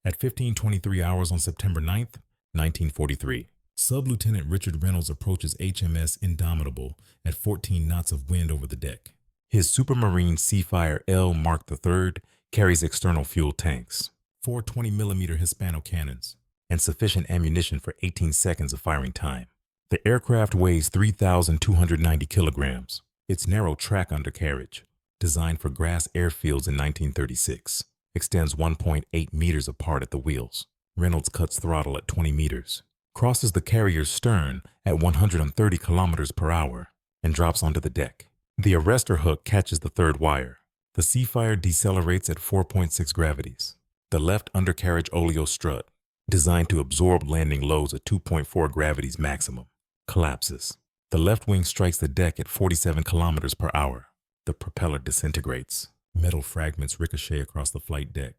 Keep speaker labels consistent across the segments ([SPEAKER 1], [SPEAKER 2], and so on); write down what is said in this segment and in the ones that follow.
[SPEAKER 1] At 15:23 hours on September 9th, 1943, Sub-Lieutenant Richard Reynolds approaches HMS Indomitable at 14 knots of wind over the deck. His Supermarine Seafire L Mark III carries external fuel tanks, 4 20mm Hispano cannons, and sufficient ammunition for 18 seconds of firing time. The aircraft weighs 3,290 kilograms. Its narrow track undercarriage, designed for grass airfields in 1936, extends 1.8 meters apart at the wheels. Reynolds cuts throttle at 20 meters, crosses the carrier's stern at 130 kilometers per hour, and drops onto the deck. The arrestor hook catches the third wire. The Seafire decelerates at 4.6 gravities. The left undercarriage oleo strut, designed to absorb landing loads at 2.4 gravities maximum, collapses. The left wing strikes the deck at 47 kilometers per hour. The propeller disintegrates. Metal fragments ricochet across the flight deck.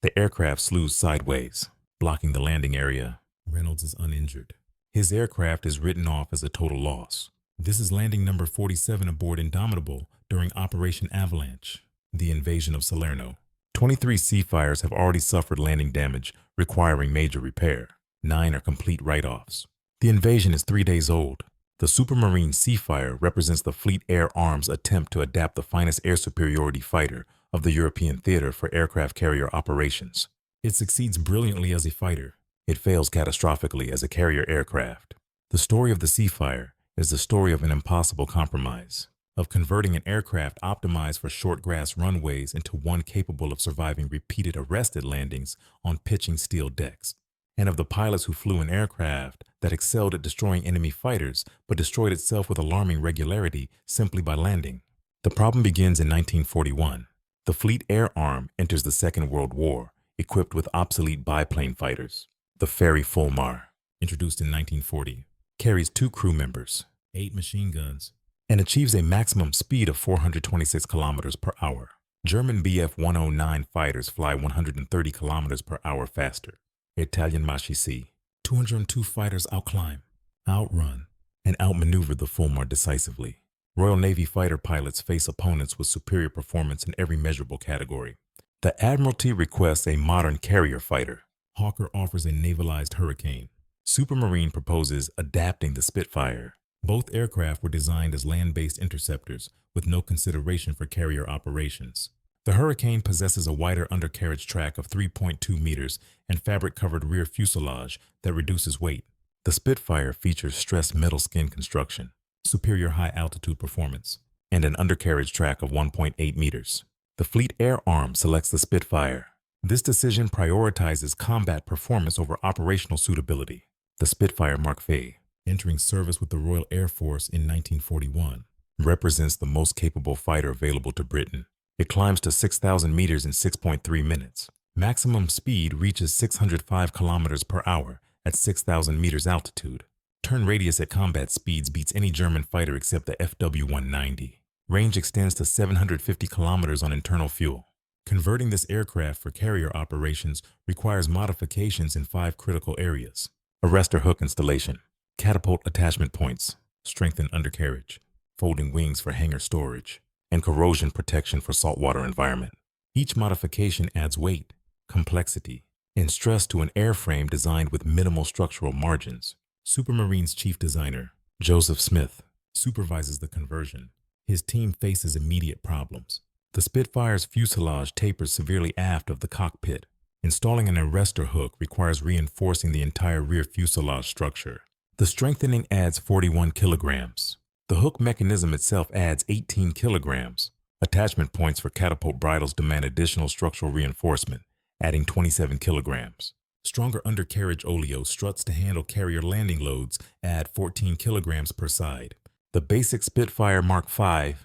[SPEAKER 1] The aircraft slews sideways, blocking the landing area. Reynolds is uninjured. His aircraft is written off as a total loss. This is landing number 47 aboard Indomitable during Operation Avalanche, the invasion of Salerno. 23 Seafires have already suffered landing damage requiring major repair. 9 are complete write-offs. The invasion is 3 days old. The Supermarine Seafire represents the Fleet Air Arm's attempt to adapt the finest air superiority fighter of the European theater for aircraft carrier operations. It succeeds brilliantly as a fighter. It fails catastrophically as a carrier aircraft. The story of the Seafire is the story of an impossible compromise, of converting an aircraft optimized for short grass runways into one capable of surviving repeated arrested landings on pitching steel decks, and of the pilots who flew an aircraft that excelled at destroying enemy fighters but destroyed itself with alarming regularity simply by landing. The problem begins in 1941. The Fleet Air Arm enters the Second World War equipped with obsolete biplane fighters. The Fairey Fulmar, introduced in 1940, carries 2 crew members, 8 machine guns, and achieves a maximum speed of 426 kilometers per hour. German Bf-109 fighters fly 130 kilometers per hour faster. Italian Maschisi, 202 fighters outclimb, outrun, and outmaneuver the Fulmar decisively. Royal Navy fighter pilots face opponents with superior performance in every measurable category. The Admiralty requests a modern carrier fighter. Hawker offers a navalized Hurricane. Supermarine proposes adapting the Spitfire. Both aircraft were designed as land-based interceptors with no consideration for carrier operations. The Hurricane possesses a wider undercarriage track of 3.2 meters and fabric-covered rear fuselage that reduces weight. The Spitfire features stressed metal skin construction, superior high-altitude performance, and an undercarriage track of 1.8 meters. The Fleet Air Arm selects the Spitfire. This decision prioritizes combat performance over operational suitability. The Spitfire Mark V, entering service with the Royal Air Force in 1941, represents the most capable fighter available to Britain. It climbs to 6,000 meters in 6.3 minutes. Maximum speed reaches 605 kilometers per hour at 6,000 meters altitude. Turn radius at combat speeds beats any German fighter except the FW-190. Range extends to 750 kilometers on internal fuel. Converting this aircraft for carrier operations requires modifications in 5 critical areas: arrestor hook installation, catapult attachment points, strengthened undercarriage, folding wings for hangar storage, and corrosion protection for saltwater environment. Each modification adds weight, complexity, and stress to an airframe designed with minimal structural margins. Supermarine's chief designer, Joseph Smith, supervises the conversion. His team faces immediate problems. The Spitfire's fuselage tapers severely aft of the cockpit. Installing an arrestor hook requires reinforcing the entire rear fuselage structure. The strengthening adds 41 kilograms. The hook mechanism itself adds 18 kilograms. Attachment points for catapult bridles demand additional structural reinforcement, adding 27 kilograms. Stronger undercarriage oleo struts to handle carrier landing loads add 14 kilograms per side. The basic Spitfire Mark V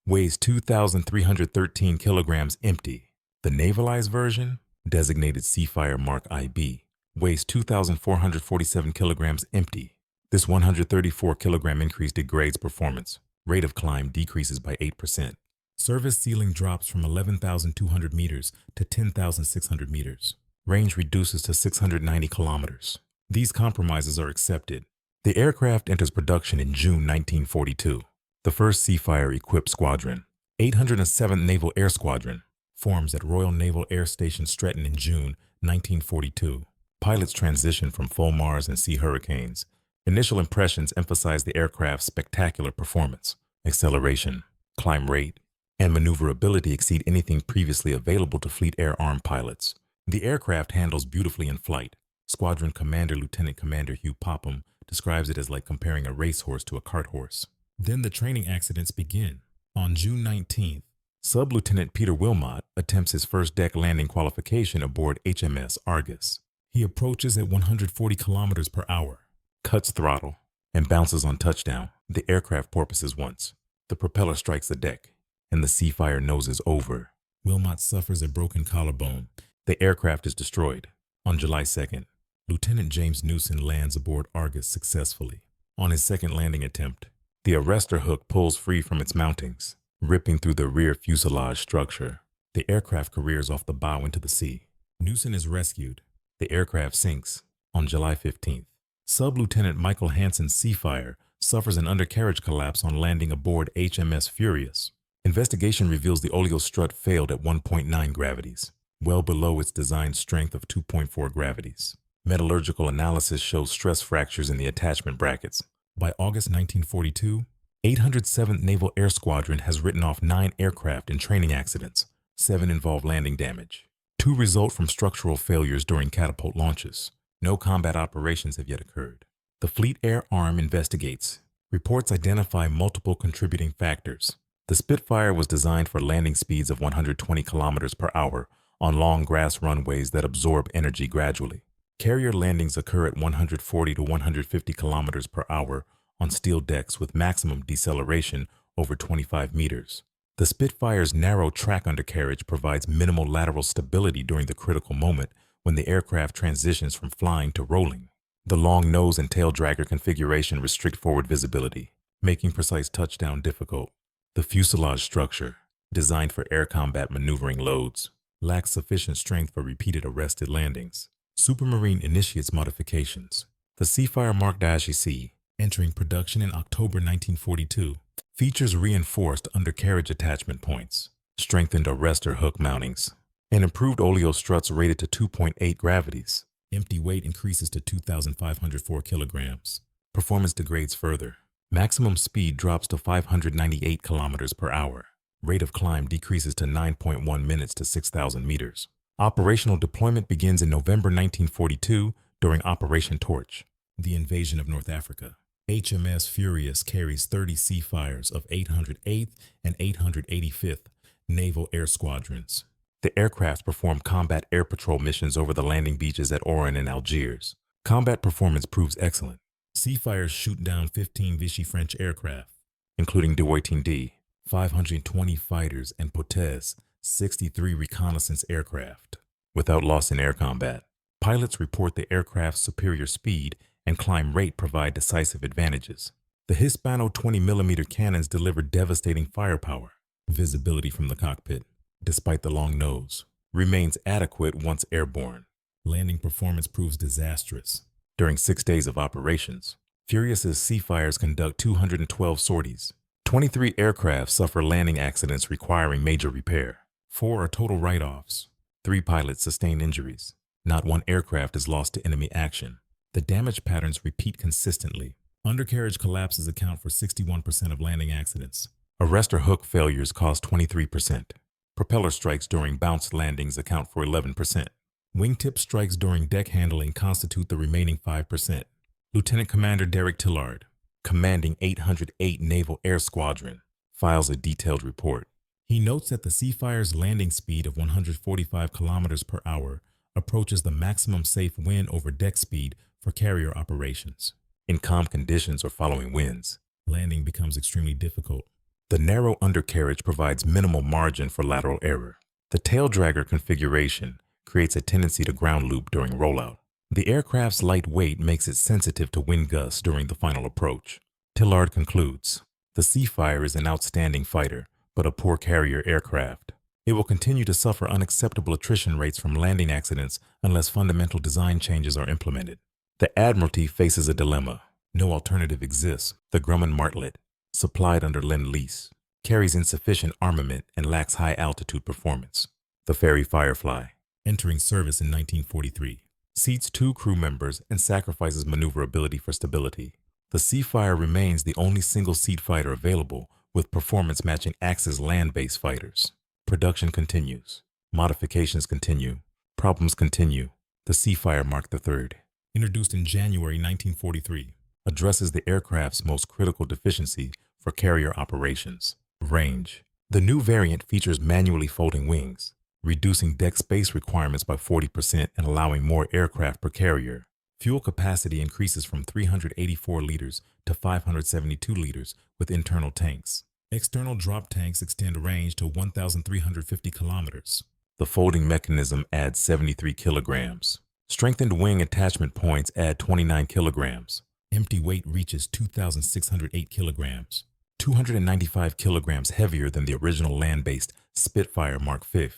[SPEAKER 1] weighs 2,313 kilograms empty. The navalized version, designated Seafire Mark IB, weighs 2,447 kilograms empty. This 134 kilogram increase degrades performance. Rate of climb decreases by 8%. Service ceiling drops from 11,200 meters to 10,600 meters. Range reduces to 690 kilometers. These compromises are accepted. The aircraft enters production in June 1942. The 1st Seafire-equipped squadron, 807th Naval Air Squadron, forms at Royal Naval Air Station Stretton in June 1942. Pilots transition from Fulmars and Sea Hurricanes. Initial impressions emphasize the aircraft's spectacular performance. Acceleration, climb rate, and maneuverability exceed anything previously available to Fleet Air Arm pilots. The aircraft handles beautifully in flight. Squadron Commander Lieutenant Commander Hugh Popham describes it as like comparing a racehorse to a cart horse. Then the training accidents begin. On June 19th, Sub-Lieutenant Peter Wilmot attempts his first deck landing qualification aboard HMS Argus. He approaches at 140 kilometers per hour, cuts throttle, and bounces on touchdown. The aircraft porpoises once. The propeller strikes the deck, and the Seafire noses over. Wilmot suffers a broken collarbone. The aircraft is destroyed. On July 2nd, Lieutenant James Newson lands aboard Argus successfully. On his second landing attempt, the arrestor hook pulls free from its mountings, ripping through the rear fuselage structure. The aircraft careers off the bow into the sea. Newson is rescued. The aircraft sinks. On July 15th, Sub-Lieutenant Michael Hansen's Seafire suffers an undercarriage collapse on landing aboard HMS Furious. Investigation reveals the oleo strut failed at 1.9 gravities, well below its design strength of 2.4 gravities. Metallurgical analysis shows stress fractures in the attachment brackets. By August 1942, 807th Naval Air Squadron has written off 9 aircraft in training accidents. 7 involve landing damage. 2 result from structural failures during catapult launches. No combat operations have yet occurred. The Fleet Air Arm investigates. Reports identify multiple contributing factors. The Spitfire was designed for landing speeds of 120 kilometers per hour on long grass runways that absorb energy gradually. Carrier landings occur at 140 to 150 kilometers per hour on steel decks with maximum deceleration over 25 meters. The Spitfire's narrow track undercarriage provides minimal lateral stability during the critical moment when the aircraft transitions from flying to rolling. The long nose and tail dragger configuration restrict forward visibility, making precise touchdown difficult. The fuselage structure, designed for air combat maneuvering loads, lacks sufficient strength for repeated arrested landings. Supermarine initiates modifications. The Seafire Mark -C, entering production in October 1942, features reinforced undercarriage attachment points, strengthened arrestor hook mountings, and improved oleo struts rated to 2.8 gravities. Empty weight increases to 2,504 kilograms. Performance degrades further. Maximum speed drops to 598 kilometers per hour. Rate of climb decreases to 9.1 minutes to 6,000 meters. Operational deployment begins in November 1942 during Operation Torch, the invasion of North Africa. HMS Furious carries 30 Seafires of 808th and 885th Naval Air Squadrons. The aircraft perform combat air patrol missions over the landing beaches at Oran and Algiers. Combat performance proves excellent. Seafires shoot down 15 Vichy French aircraft, including WWII, 520 fighters, and Potez, 63 reconnaissance aircraft, without loss in air combat. Pilots report the aircraft's superior speed and climb rate provide decisive advantages. The Hispano 20mm cannons deliver devastating firepower. Visibility from the cockpit, despite the long nose, remains adequate once airborne. Landing performance proves disastrous. During 6 days of operations, Furious's Seafires conduct 212 sorties. 23 aircraft suffer landing accidents requiring major repair. 4 are total write-offs. 3 pilots sustain injuries. Not one aircraft is lost to enemy action. The damage patterns repeat consistently. Undercarriage collapses account for 61% of landing accidents. Arrestor hook failures cause 23%. Propeller strikes during bounced landings account for 11%. Wingtip strikes during deck handling constitute the remaining 5%. Lieutenant Commander Derek Tillard, commanding 808 Naval Air Squadron, files a detailed report. He notes that the Seafire's landing speed of 145 kilometers per hour approaches the maximum safe wind over deck speed for carrier operations. In calm conditions or following winds, landing becomes extremely difficult. The narrow undercarriage provides minimal margin for lateral error. The tail dragger configuration creates a tendency to ground loop during rollout. The aircraft's light weight makes it sensitive to wind gusts during the final approach. Tillard concludes, the Seafire is an outstanding fighter, but a poor carrier aircraft. It will continue to suffer unacceptable attrition rates from landing accidents unless fundamental design changes are implemented. The Admiralty faces a dilemma. No alternative exists. The Grumman Martlet, supplied under Lend-Lease, carries insufficient armament and lacks high-altitude performance. The ferry Firefly, entering service in 1943, seats 2 crew members and sacrifices maneuverability for stability. The Seafire remains the only single-seat fighter available, with performance matching Axis land-based fighters. Production continues. Modifications continue. Problems continue. The Seafire Mark III, introduced in January 1943, addresses the aircraft's most critical deficiency for carrier operations: range. The new variant features manually folding wings, reducing deck space requirements by 40% and allowing more aircraft per carrier. Fuel capacity increases from 384 liters to 572 liters with internal tanks. External drop tanks extend range to 1,350 kilometers. The folding mechanism adds 73 kilograms. Strengthened wing attachment points add 29 kilograms. Empty weight reaches 2,608 kilograms, 295 kilograms heavier than the original land-based Spitfire Mark V.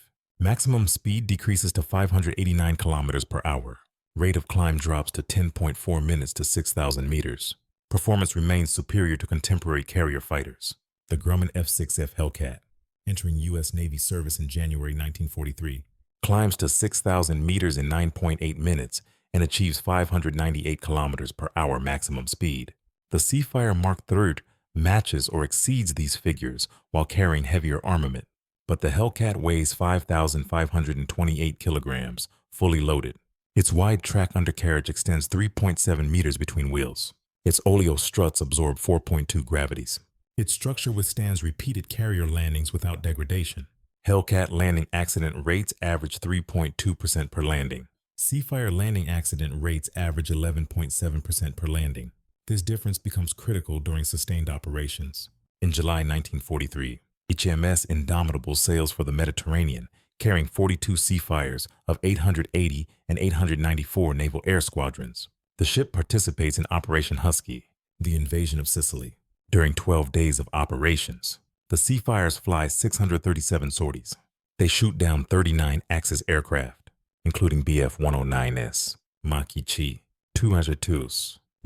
[SPEAKER 1] Maximum speed decreases to 589 kilometers per hour. Rate of climb drops to 10.4 minutes to 6,000 meters. Performance remains superior to contemporary carrier fighters. The Grumman F-6F Hellcat, entering U.S. Navy service in January 1943, climbs to 6,000 meters in 9.8 minutes and achieves 598 kilometers per hour maximum speed. The Seafire Mark III matches or exceeds these figures while carrying heavier armament, but the Hellcat weighs 5,528 kilograms, fully loaded. Its wide track undercarriage extends 3.7 meters between wheels. Its oleo struts absorb 4.2 gravities. Its structure withstands repeated carrier landings without degradation. Hellcat landing accident rates average 3.2% per landing. Seafire landing accident rates average 11.7% per landing. This difference becomes critical during sustained operations. In July 1943, HMS Indomitable sails for the Mediterranean, carrying 42 Seafires of 880 and 894 Naval Air Squadrons. The ship participates in Operation Husky, the invasion of Sicily. During 12 days of operations, the Seafires fly 637 sorties. They shoot down 39 Axis aircraft, including Bf-109S, Machichi, 202,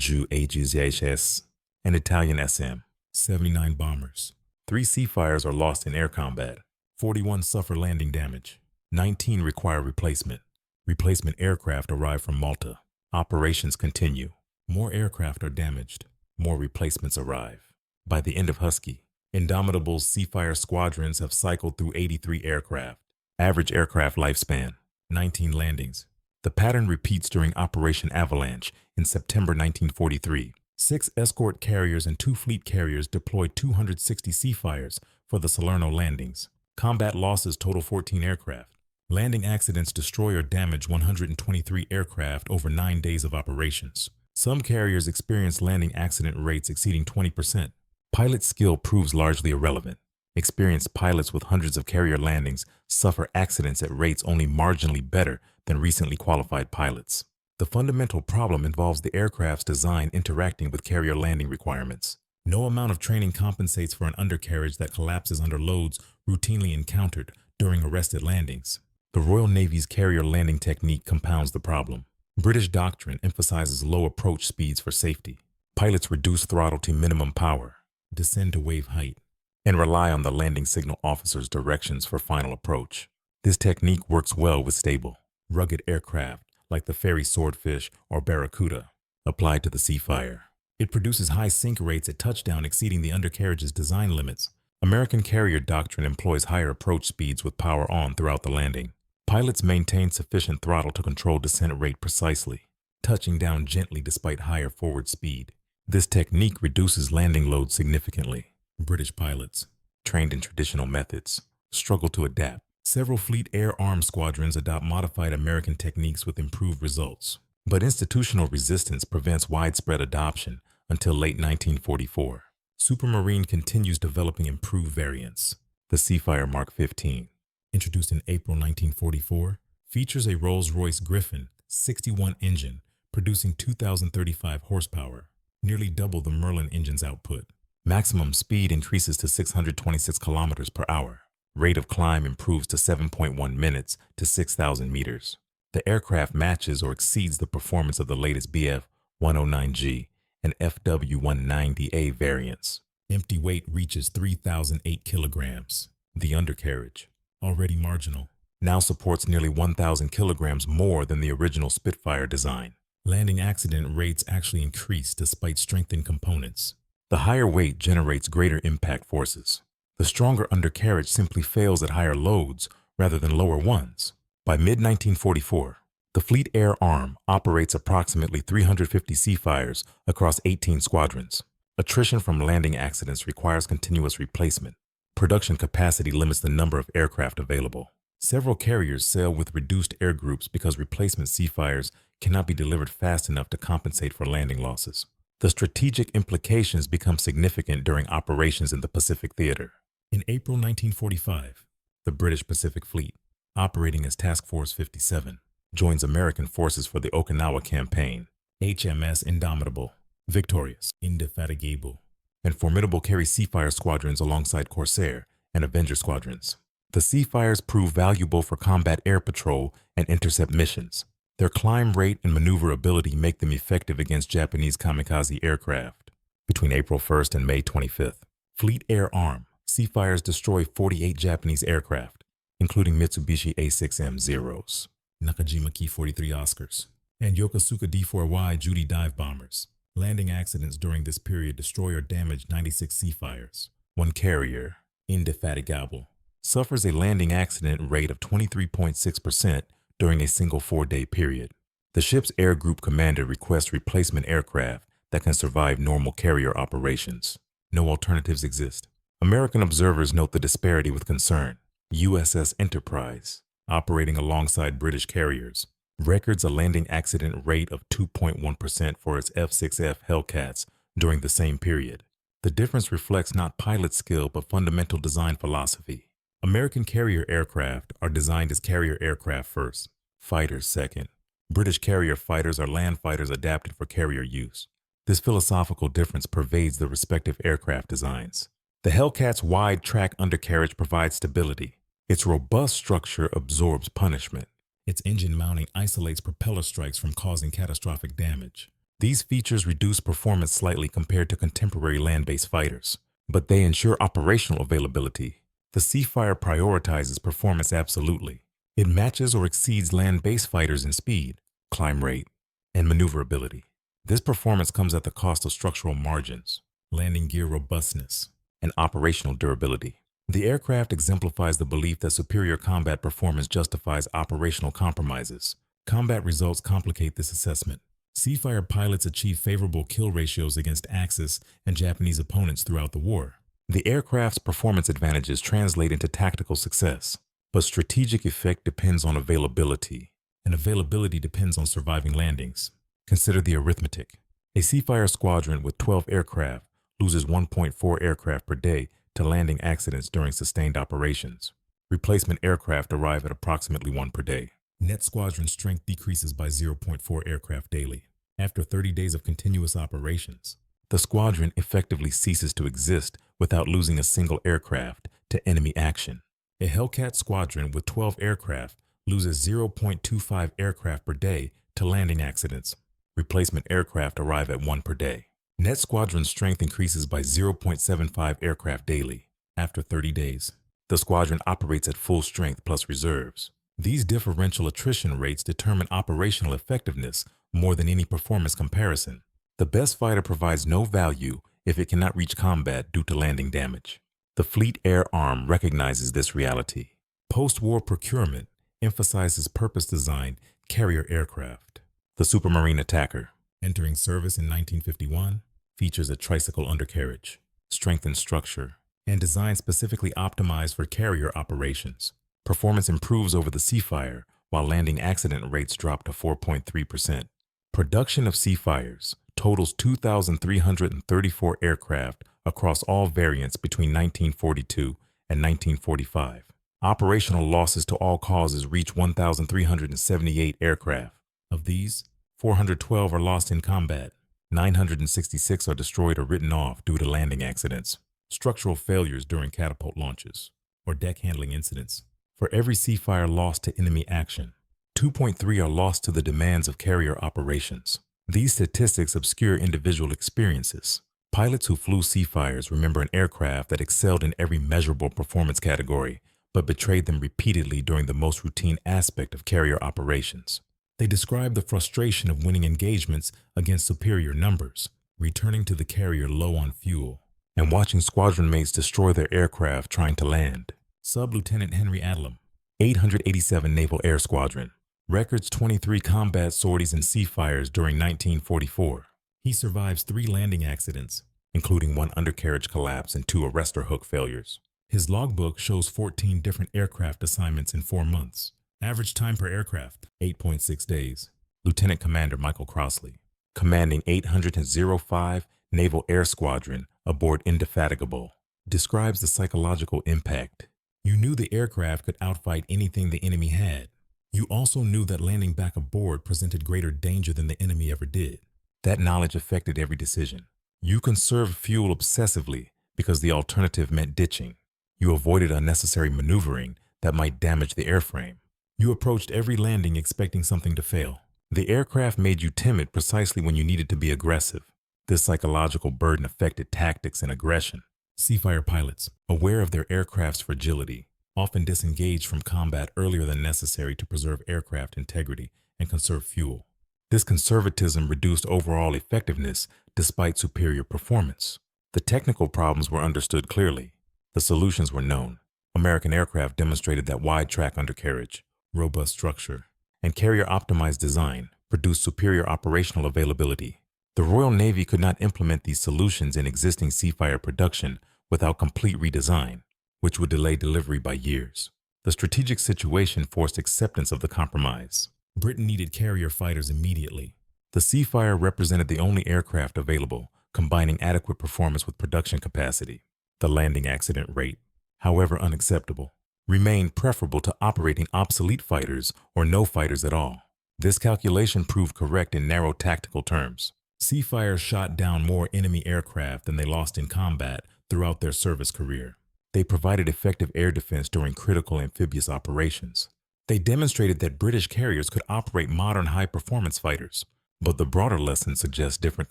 [SPEAKER 1] WWII, and Italian SM, 79 bombers. 3 Seafires are lost in air combat. 41 suffer landing damage. 19 require replacement. Replacement aircraft arrive from Malta. Operations continue. More aircraft are damaged. More replacements arrive. By the end of Husky, Indomitable's Seafire squadrons have cycled through 83 aircraft. Average aircraft lifespan, 19 landings. The pattern repeats during Operation Avalanche in September 1943. 6 escort carriers and 2 fleet carriers deployed 260 Seafires for the Salerno landings. Combat losses total 14 aircraft. Landing accidents destroy or damage 123 aircraft over 9 days of operations. Some carriers experience landing accident rates exceeding 20%. Pilot skill proves largely irrelevant. Experienced pilots with hundreds of carrier landings suffer accidents at rates only marginally better than recently qualified pilots. The fundamental problem involves the aircraft's design interacting with carrier landing requirements. No amount of training compensates for an undercarriage that collapses under loads routinely encountered during arrested landings. The Royal Navy's carrier landing technique compounds the problem. British doctrine emphasizes low approach speeds for safety. Pilots reduce throttle to minimum power, descend to wave height, and rely on the landing signal officer's directions for final approach. This technique works well with stable, rugged aircraft like the ferry Swordfish or Barracuda, applied to the Seafire. It produces high sink rates at touchdown exceeding the undercarriage's design limits. American carrier doctrine employs higher approach speeds with power on throughout the landing. Pilots maintain sufficient throttle to control descent rate precisely, touching down gently despite higher forward speed. This technique reduces landing load significantly. British pilots, trained in traditional methods, struggle to adapt. Several Fleet Air Arm squadrons adopt modified American techniques with improved results. But institutional resistance prevents widespread adoption until late 1944. Supermarine continues developing improved variants. The Seafire Mark 15, introduced in April 1944, features a Rolls-Royce Griffin 61 engine producing 2,035 horsepower, nearly double the Merlin engine's output. Maximum speed increases to 626 kilometers per hour. Rate of climb improves to 7.1 minutes to 6,000 meters. The aircraft matches or exceeds the performance of the latest Bf-109G and FW-190A variants. Empty weight reaches 3,008 kilograms. The undercarriage, already marginal, now supports nearly 1,000 kilograms more than the original Spitfire design. Landing accident rates actually increase despite strengthened components. The higher weight generates greater impact forces. The stronger undercarriage simply fails at higher loads rather than lower ones. By mid-1944, the Fleet Air Arm operates approximately 350 Seafires across 18 squadrons. Attrition from landing accidents requires continuous replacement. Production capacity limits the number of aircraft available. Several carriers sail with reduced air groups because replacement Seafires cannot be delivered fast enough to compensate for landing losses. The strategic implications become significant during operations in the Pacific Theater. In April 1945, the British Pacific Fleet, operating as Task Force 57, joins American forces for the Okinawa campaign. HMS Indomitable, Victorious, Indefatigable, and Formidable carry Seafire squadrons alongside Corsair and Avenger squadrons. The Seafires prove valuable for combat air patrol and intercept missions. Their climb rate and maneuverability make them effective against Japanese kamikaze aircraft. Between April 1st and May 25th, Fleet Air Arm Seafires destroy 48 Japanese aircraft, including Mitsubishi A6M Zeros, Nakajima Ki-43 Oscars, and Yokosuka D4Y Judy dive bombers. Landing accidents during this period destroy or damage 96 Seafires. One carrier, Indefatigable, suffers a landing accident rate of 23.6% during a single 4-day period. The ship's air group commander requests replacement aircraft that can survive normal carrier operations. No alternatives exist. American observers note the disparity with concern. USS Enterprise, operating alongside British carriers, records a landing accident rate of 2.1% for its F-6F Hellcats during the same period. The difference reflects not pilot skill but fundamental design philosophy. American carrier aircraft are designed as carrier aircraft first, fighters second. British carrier fighters are land fighters adapted for carrier use. This philosophical difference pervades the respective aircraft designs. The Hellcat's wide track undercarriage provides stability. Its robust structure absorbs punishment. Its engine mounting isolates propeller strikes from causing catastrophic damage. These features reduce performance slightly compared to contemporary land-based fighters, but they ensure operational availability. The Seafire prioritizes performance absolutely. It matches or exceeds land-based fighters in speed, climb rate, and maneuverability. This performance comes at the cost of structural margins, landing gear robustness, and operational durability. The aircraft exemplifies the belief that superior combat performance justifies operational compromises. Combat results complicate this assessment. Seafire pilots achieve favorable kill ratios against Axis and Japanese opponents throughout the war. The aircraft's performance advantages translate into tactical success, but strategic effect depends on availability, and availability depends on surviving landings. Consider the arithmetic. A Seafire squadron with 12 aircraft loses 1.4 aircraft per day to landing accidents during sustained operations. Replacement aircraft arrive at approximately 1 per day. Net squadron strength decreases by 0.4 aircraft daily. After 30 days of continuous operations, the squadron effectively ceases to exist without losing a single aircraft to enemy action. A Hellcat squadron with 12 aircraft loses 0.25 aircraft per day to landing accidents. Replacement aircraft arrive at 1 per day. Net squadron strength increases by 0.75 aircraft daily. After 30 days, the squadron operates at full strength plus reserves. These differential attrition rates determine operational effectiveness more than any performance comparison. The best fighter provides no value if it cannot reach combat due to landing damage. The Fleet Air Arm recognizes this reality. Post-war procurement emphasizes purpose-designed carrier aircraft. The Supermarine Attacker, entering service in 1951, features a tricycle undercarriage, strengthened structure, and design specifically optimized for carrier operations. Performance improves over the Seafire, while landing accident rates drop to 4.3%. Production of Seafires totals 2,334 aircraft across all variants between 1942 and 1945. Operational losses to all causes reach 1,378 aircraft. Of these, 412 are lost in combat. 966 are destroyed or written off due to landing accidents, structural failures during catapult launches, or deck handling incidents. For every Seafire lost to enemy action, 2.3 are lost to the demands of carrier operations. These statistics obscure individual experiences. Pilots who flew Seafires remember an aircraft that excelled in every measurable performance category, but betrayed them repeatedly during the most routine aspect of carrier operations. They describe the frustration of winning engagements against superior numbers, returning to the carrier low on fuel, and watching squadron mates destroy their aircraft trying to land. Sub-Lieutenant Henry Adlam, 887 Naval Air Squadron, records 23 combat sorties and Seafires during 1944. He survives 3 landing accidents, including 1 undercarriage collapse and 2 arrestor hook failures. His logbook shows 14 different aircraft assignments in 4 months. Average time per aircraft, 8.6 days. Lieutenant Commander Michael Crossley, commanding 805 Naval Air Squadron aboard Indefatigable, describes the psychological impact. You knew the aircraft could outfight anything the enemy had. You also knew that landing back aboard presented greater danger than the enemy ever did. That knowledge affected every decision. You conserved fuel obsessively because the alternative meant ditching. You avoided unnecessary maneuvering that might damage the airframe. You approached every landing expecting something to fail. The aircraft made you timid precisely when you needed to be aggressive. This psychological burden affected tactics and aggression. Seafire pilots, aware of their aircraft's fragility, often disengaged from combat earlier than necessary to preserve aircraft integrity and conserve fuel. This conservatism reduced overall effectiveness despite superior performance. The technical problems were understood clearly. The solutions were known. American aircraft demonstrated that wide track undercarriage, robust structure, and carrier-optimized design produced superior operational availability. The Royal Navy could not implement these solutions in existing Seafire production without complete redesign, which would delay delivery by years. The strategic situation forced acceptance of the compromise. Britain needed carrier fighters immediately. The Seafire represented the only aircraft available, combining adequate performance with production capacity. The landing accident rate, however unacceptable, remained preferable to operating obsolete fighters or no fighters at all. This calculation proved correct in narrow tactical terms. Seafires shot down more enemy aircraft than they lost in combat throughout their service career. They provided effective air defense during critical amphibious operations. They demonstrated that British carriers could operate modern high-performance fighters, but the broader lesson suggests different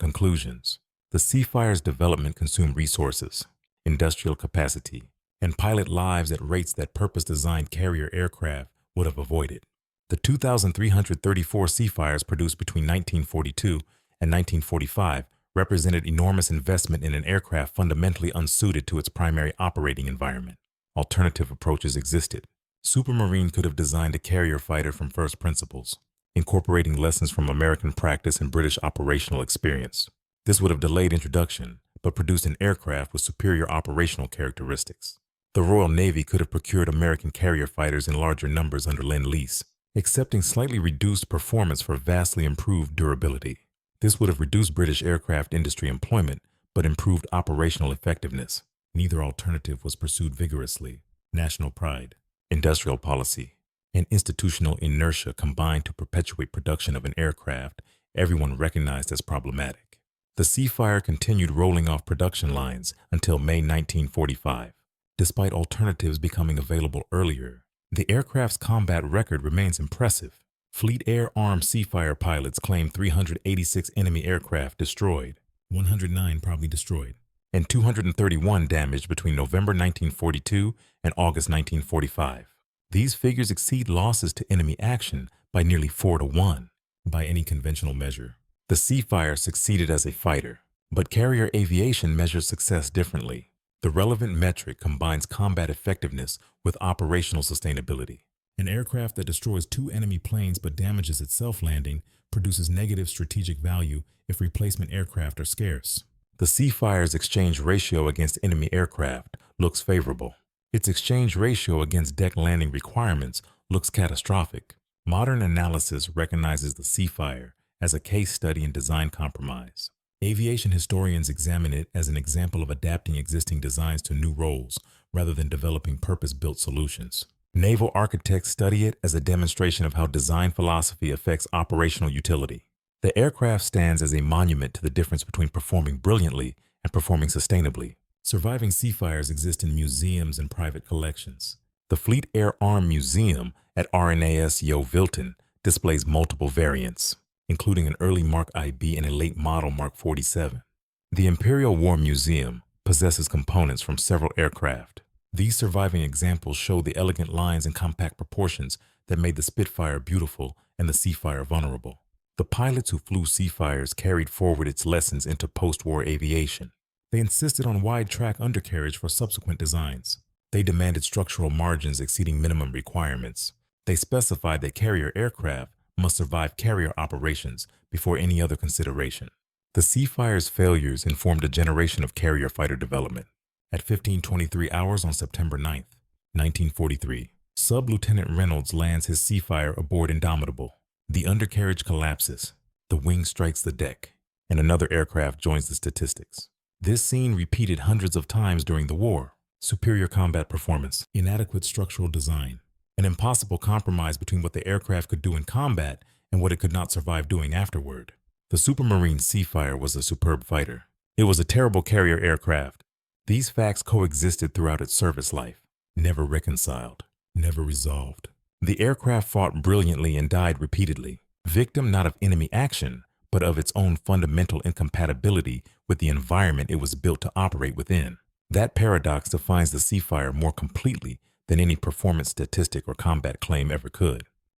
[SPEAKER 1] conclusions. The Seafire's development consumed resources, industrial capacity, and pilot lives at rates that purpose-designed carrier aircraft would have avoided. The 2,334 Seafires produced between 1942 and 1945 represented enormous investment in an aircraft fundamentally unsuited to its primary operating environment. Alternative approaches existed. Supermarine could have designed a carrier fighter from first principles, incorporating lessons from American practice and British operational experience. This would have delayed introduction, but produced an aircraft with superior operational characteristics. The Royal Navy could have procured American carrier fighters in larger numbers under Lend-Lease, accepting slightly reduced performance for vastly improved durability. This would have reduced British aircraft industry employment, but improved operational effectiveness. Neither alternative was pursued vigorously. National pride, industrial policy, and institutional inertia combined to perpetuate production of an aircraft everyone recognized as problematic. The Seafire continued rolling off production lines until May 1945. Despite alternatives becoming available earlier, the aircraft's combat record remains impressive. Fleet Air-armed Seafire pilots claim 386 enemy aircraft destroyed, 109 probably destroyed, and 231 damaged between November 1942 and August 1945. These figures exceed losses to enemy action by nearly 4-to-1 by any conventional measure. The Seafire succeeded as a fighter, but carrier aviation measures success differently. The relevant metric combines combat effectiveness with operational sustainability. An aircraft that destroys 2 enemy planes but damages itself landing produces negative strategic value if replacement aircraft are scarce. The Seafire's exchange ratio against enemy aircraft looks favorable. Its exchange ratio against deck landing requirements looks catastrophic. Modern analysis recognizes the Seafire as a case study in design compromise. Aviation historians examine it as an example of adapting existing designs to new roles rather than developing purpose-built solutions. Naval architects study it as a demonstration of how design philosophy affects operational utility. The aircraft stands as a monument to the difference between performing brilliantly and performing sustainably. Surviving Seafires exist in museums and private collections. The Fleet Air Arm Museum at RNAS Yeovilton displays multiple variants, including an early Mark IB and a late model Mark 47. The Imperial War Museum possesses components from several aircraft. These surviving examples show the elegant lines and compact proportions that made the Spitfire beautiful and the Seafire vulnerable. The pilots who flew Seafires carried forward its lessons into post-war aviation. They insisted on wide-track undercarriage for subsequent designs. They demanded structural margins exceeding minimum requirements. They specified that carrier aircraft must survive carrier operations before any other consideration. The Seafire's failures informed a generation of carrier fighter development. At 15:23 hours on September 9th, 1943, Sub-Lieutenant Reynolds lands his Seafire aboard Indomitable. The undercarriage collapses, the wing strikes the deck, and another aircraft joins the statistics. This scene repeated hundreds of times during the war. Superior combat performance, inadequate structural design, an impossible compromise between what the aircraft could do in combat and what it could not survive doing afterward. The Supermarine Seafire was a superb fighter. It was a terrible carrier aircraft. These facts coexisted throughout its service life, never reconciled, never resolved. The aircraft fought brilliantly and died repeatedly, victim not of enemy action, but of its own fundamental incompatibility with the environment it was built to operate within. That paradox defines the Seafire more completely than any performance statistic or combat claim ever could.